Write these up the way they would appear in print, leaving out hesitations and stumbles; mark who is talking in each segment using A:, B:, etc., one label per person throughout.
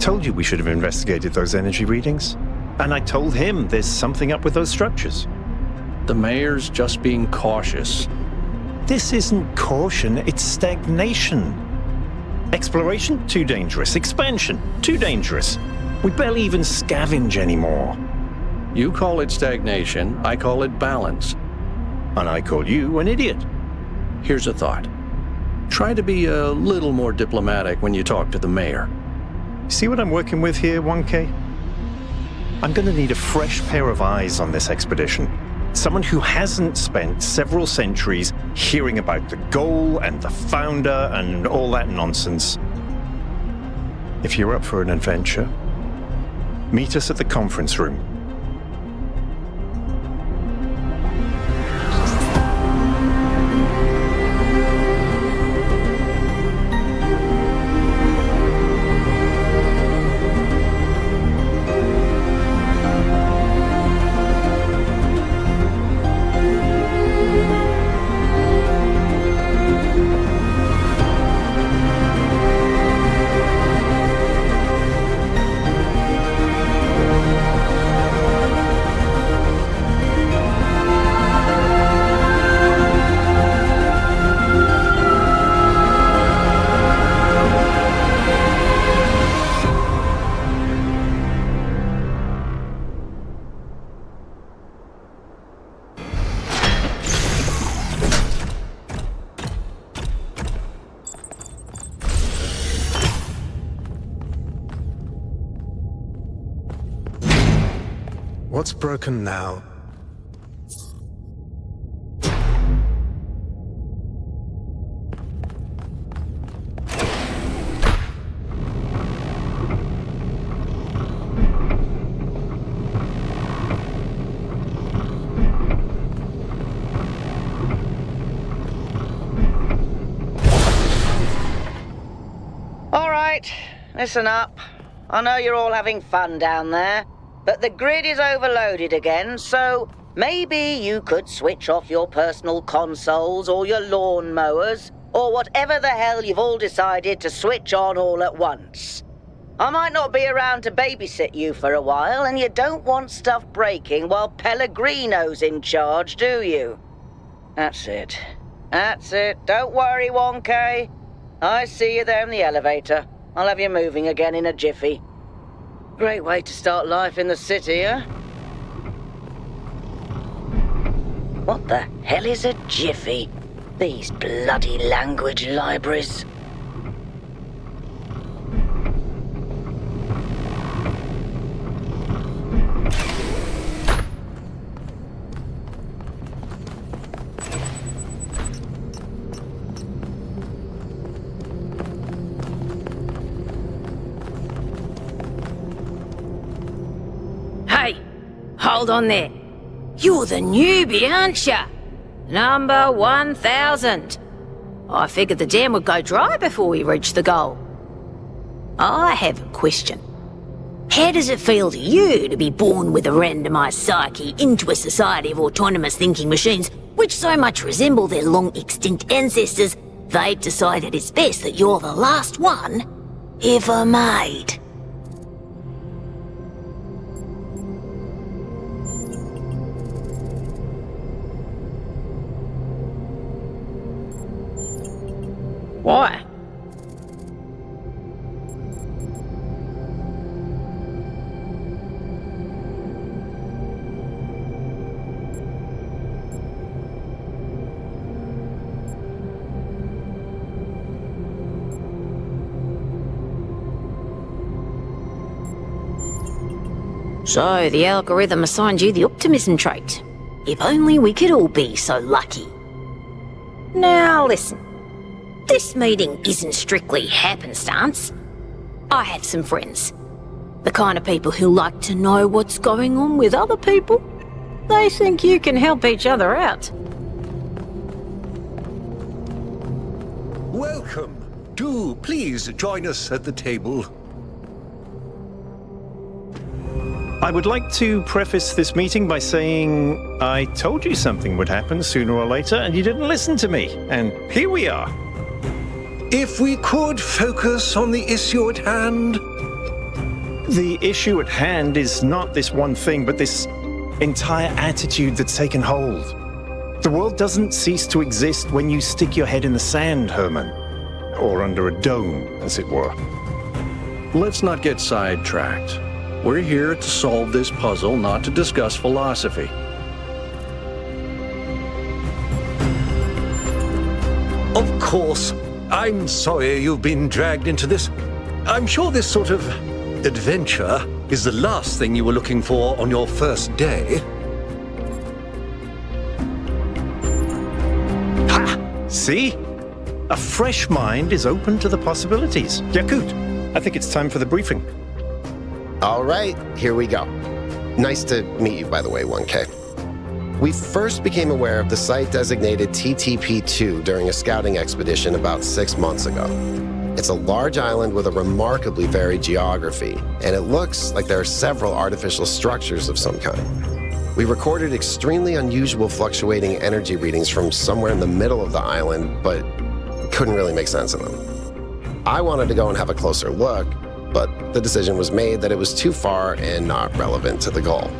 A: told you we should have investigated those energy readings. And I told him there's something up with those structures.
B: The mayor's just being cautious.
A: This isn't caution, it's stagnation. Exploration? Too dangerous. Expansion? Too dangerous. We barely even scavenge anymore.
B: You call it stagnation, I call it balance.
A: And I call you an idiot.
B: Here's a thought. Try to be a little more diplomatic when you talk to the mayor.
A: See what I'm working with here, 1K? I'm gonna need a fresh pair of eyes on this expedition. Someone who hasn't spent several centuries hearing about the goal and the founder and all that nonsense. If you're up for an adventure, meet us at the conference room.
C: What's broken now?
D: All right, listen up. I know you're all having fun down there, but the grid is overloaded again, so maybe you could switch off your personal consoles or your lawn mowers, or whatever the hell you've all decided to switch on all at once. I might not be around to babysit you for a while, and you don't want stuff breaking while Pellegrino's in charge, do you? That's it. That's it. Don't worry, 1K. I see you there in the elevator. I'll have you moving again in a jiffy. Great way to start life in the city, huh? What the hell is a jiffy? These bloody language libraries.
E: Hey, hold on there. You're the newbie, aren't ya? Number 1000. I figured the dam would go dry before we reach the goal. I have a question. How does it feel to you to be born with a randomized psyche into a society of autonomous thinking machines which so much resemble their long-extinct ancestors, they've decided it's best that you're the last one ever made? Why? So the algorithm assigned you the optimism trait. If only we could all be so lucky. Now listen. This meeting isn't strictly happenstance. I have some friends. The kind of people who like to know what's going on with other people. They think you can help each other out.
F: Welcome. Do please join us at the table.
A: I would like to preface this meeting by saying I told you something would happen sooner or later and you didn't listen to me. And here we are.
F: If we could focus on the issue at hand.
A: The issue at hand is not this one thing, but this entire attitude that's taken hold. The world doesn't cease to exist when you stick your head in the sand, Herman. Or under a dome, as it were.
B: Let's not get sidetracked. We're here to solve this puzzle, not to discuss philosophy.
F: Of course. I'm sorry you've been dragged into this. I'm sure this sort of adventure is the last thing you were looking for on your first day.
A: Ha! See? A fresh mind is open to the possibilities. Yakut, I think it's time for the briefing.
G: All right, here we go. Nice to meet you, by the way, 1K. We first became aware of the site designated TTP-2 during a scouting expedition about 6 months ago. It's a large island with a remarkably varied geography, and it looks like there are several artificial structures of some kind. We recorded extremely unusual fluctuating energy readings from somewhere in the middle of the island, but couldn't really make sense of them. I wanted to go and have a closer look, but the decision was made that it was too far and not relevant to the goal.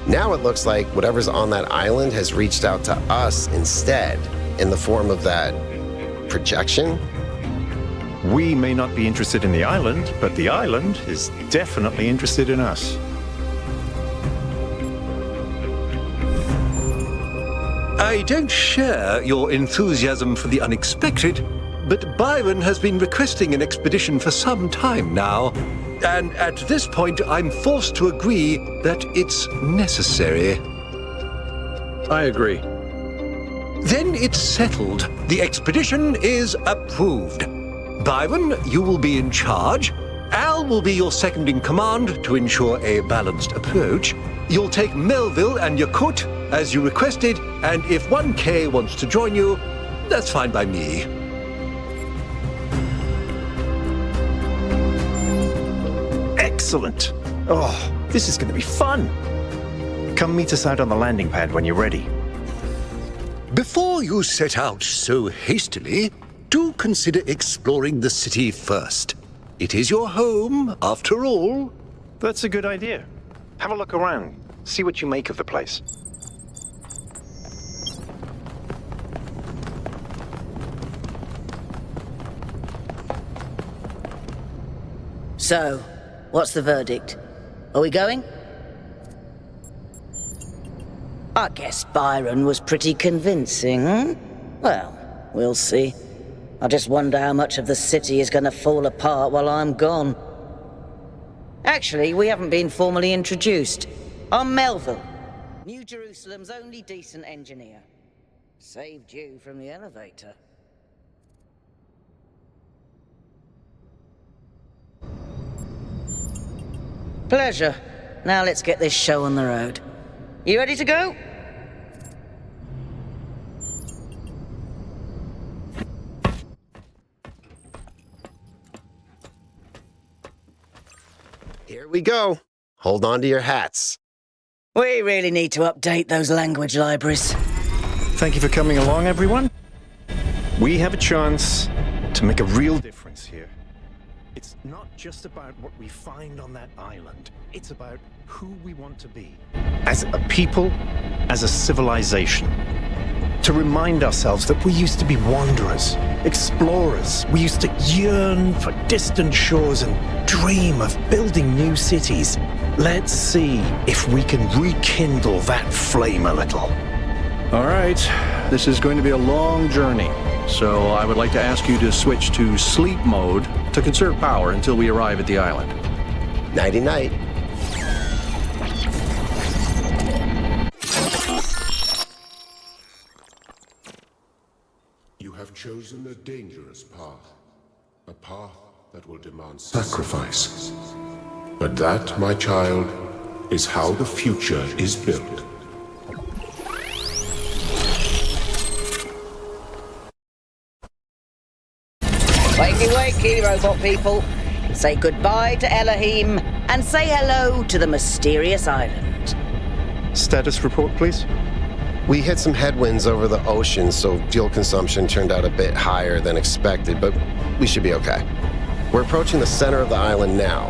G: Now it looks like whatever's on that island has reached out to us instead, in the form of that projection.
A: We may not be interested in the island, but the island is definitely interested in us.
F: I don't share your enthusiasm for the unexpected, but Byron has been requesting an expedition for some time now, and at this point I'm forced to agree that it's necessary.
B: I agree.
F: Then it's settled. The expedition is approved. Byron, you will be in charge. Al will be your second in command to ensure a balanced approach. You'll take Melville and Yakut as you requested, and if 1K wants to join you, that's fine by me.
A: Excellent. Oh, this is going to be fun. Come meet us out on the landing pad when you're ready.
F: Before you set out so hastily, do consider exploring the city first. It is your home, after all.
A: That's a good idea. Have a look around. See what you make of the place.
D: So, what's the verdict? Are we going? I guess Byron was pretty convincing, hmm? Well, we'll see. I just wonder how much of the city is going to fall apart while I'm gone. Actually, we haven't been formally introduced. I'm Melville, New Jerusalem's only decent engineer. Saved you from the elevator. Pleasure. Now let's get this show on the road. You ready to go?
G: Here we go. Hold on to your hats.
D: We really need to update those language libraries.
A: Thank you for coming along, everyone. We have a chance to make a real difference here. It's not just about what we find on that island. It's about who we want to be. As a people, as a civilization. To remind ourselves that we used to be wanderers, explorers. We used to yearn for distant shores and dream of building new cities. Let's see if we can rekindle that flame a little.
B: All right, this is going to be a long journey, so I would like to ask you to switch to sleep mode to conserve power until we arrive at the island.
G: Nighty-night.
H: You have chosen a dangerous path, a path that will demand sacrifice. But that, my child, is how the future is built.
D: Wakey, wakey, robot people. Say goodbye to Elohim and say hello to the mysterious island.
A: Status report, please.
G: We hit some headwinds over the ocean, so fuel consumption turned out a bit higher than expected, but we should be okay. We're approaching the center of the island now.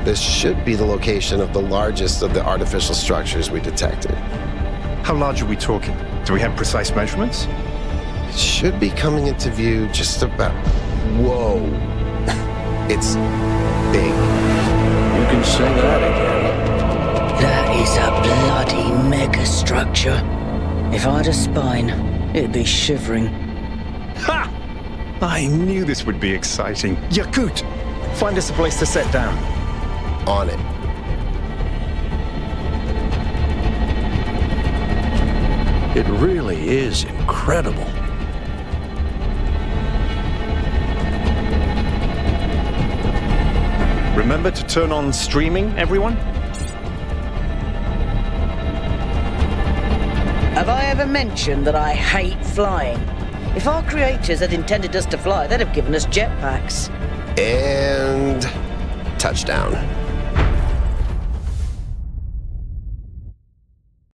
G: This should be the location of the largest of the artificial structures we detected.
A: How large are we talking? Do we have precise measurements?
G: It should be coming into view just about... Whoa. It's big.
B: You can say that again.
D: That is a bloody megastructure. If I had a spine, it'd be shivering.
A: Ha! I knew this would be exciting. Yakut, find us a place to set down.
G: On it.
B: It really is incredible.
A: Remember to turn on streaming, everyone?
D: Have I ever mentioned that I hate flying? If our creators had intended us to fly, they'd have given us jetpacks.
G: And touchdown.